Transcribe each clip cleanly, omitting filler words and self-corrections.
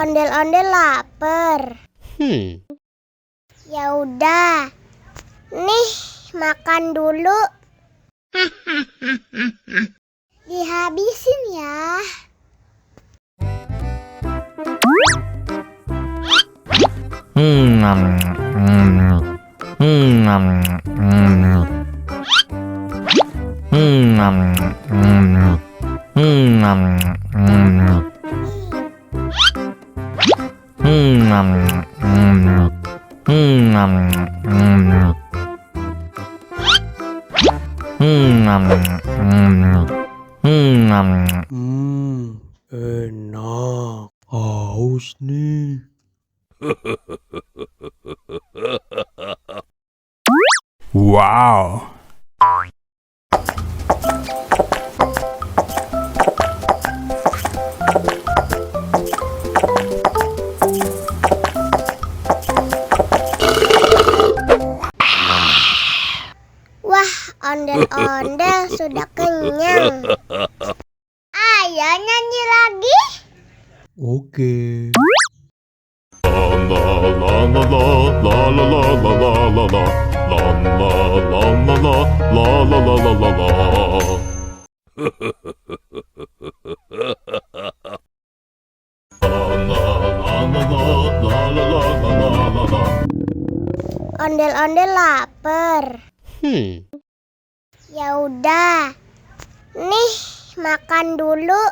Ondel-ondel lapar. Ya udah. Nih, makan dulu. Dihabisin ya. Enak. Haus nih. Wow. Wah, ondel-ondel sudah kenyang. Ayo nyanyi lagi. Oke. Ondel-ondel lapar. Ya udah. Nih, makan dulu.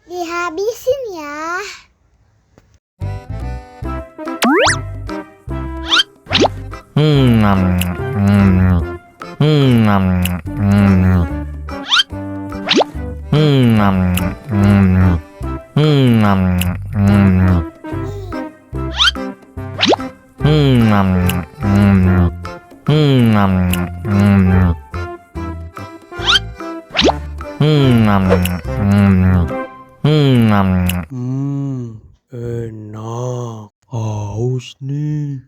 Dihabisin ya. Enak. Haus nih.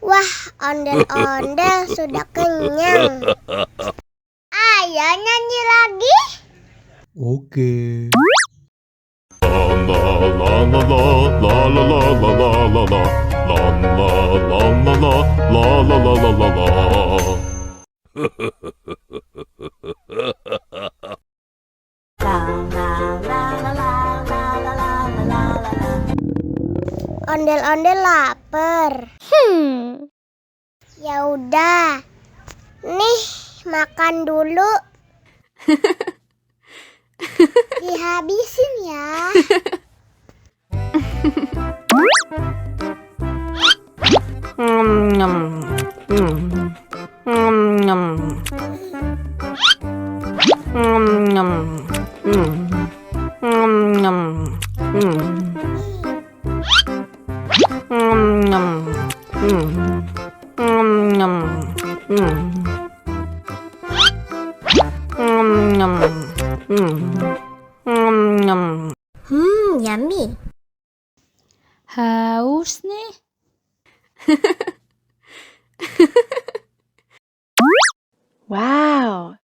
Wah, ondel-ondel sudah kenyang. Ayo nyanyi lagi. Oke. Ondel-ondel lapar. Ya udah. Nih, makan dulu. Dihabisin ya. Yummy. Haus nih. Wow.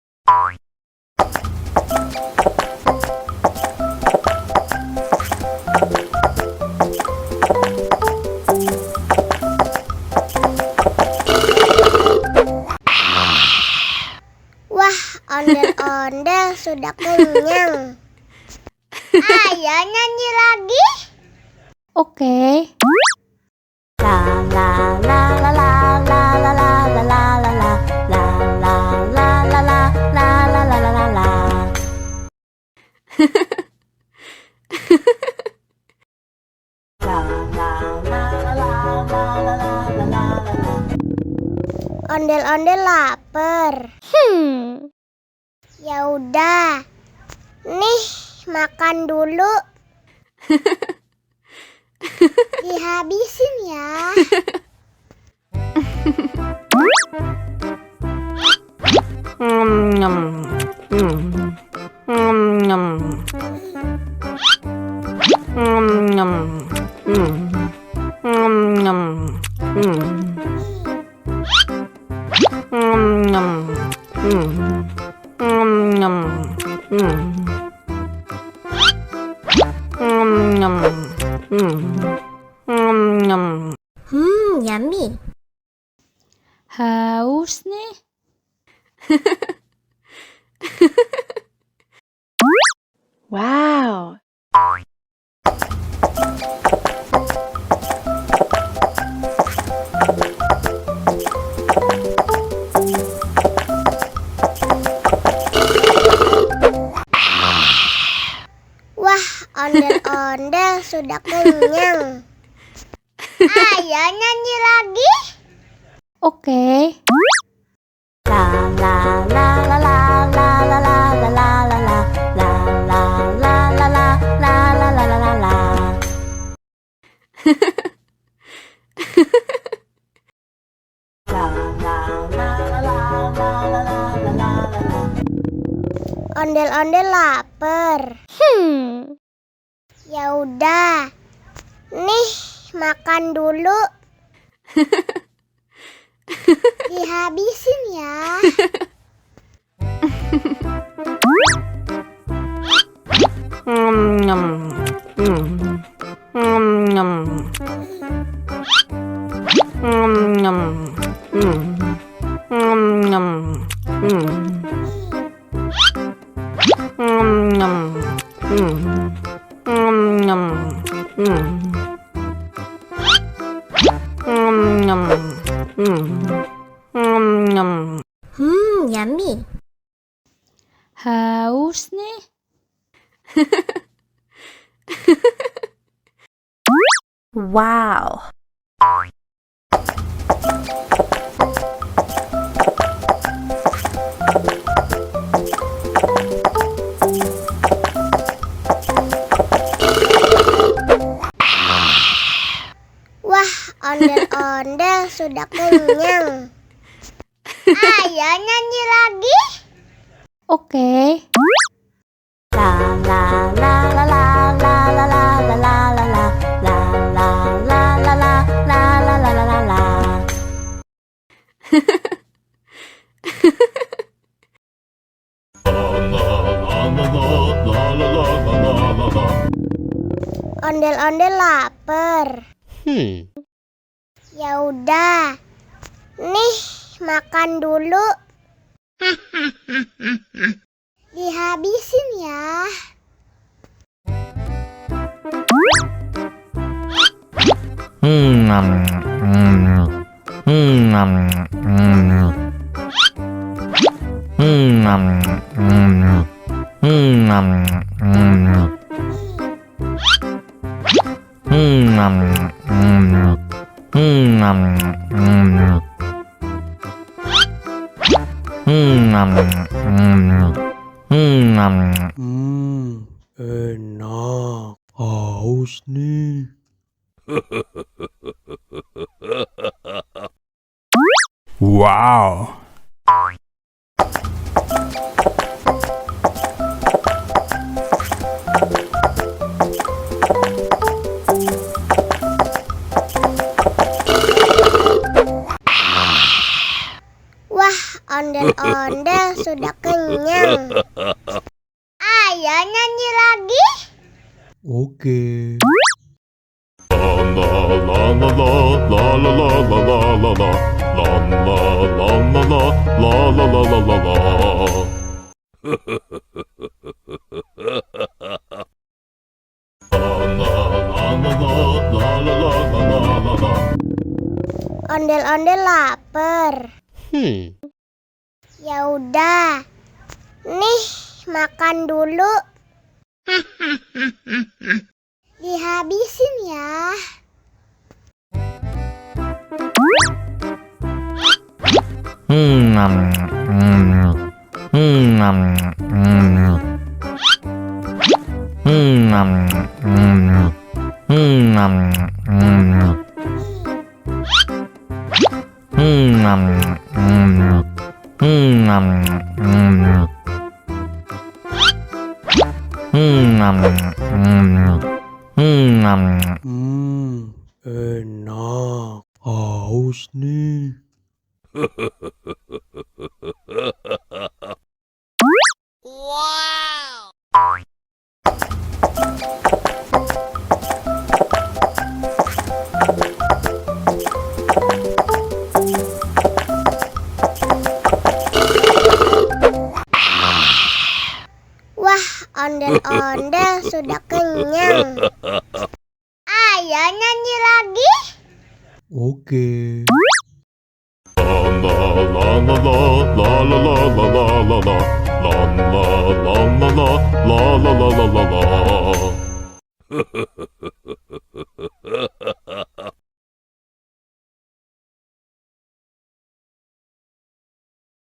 Wah, ondel-ondel sudah kenyang. Ayo nyanyi lagi. Oke. Ondel-ondel lapar. Ya udah. Nih, makan dulu. Dihabisin ya. Yummy. Haus nih. Wow. Wah, ondel-ondel sudah kenyang. Ayo nyanyi lagi. Oke. Ondel-ondel lapar. Ya udah. Nih, makan dulu. Dihabisin ya. Yummy. Haus nih. Wow. Wah, ondel-ondel sudah kenyang. Ayo nyanyi lagi. Oke. Ondel-ondel lapar. Ya udah. Nih, makan dulu. Dihabisin ya. Enak. Haus nih. Wow. Wah, ondel-ondel sudah kenyang. Ayo nyanyi lagi. Oke. Ondel-ondel lapar. Ya udah. Nih, makan dulu. Dihabisin ya. Enak. Haus nih. Wah, ondel-ondel sudah kenyang. Ayo nyanyi lagi. Oke. La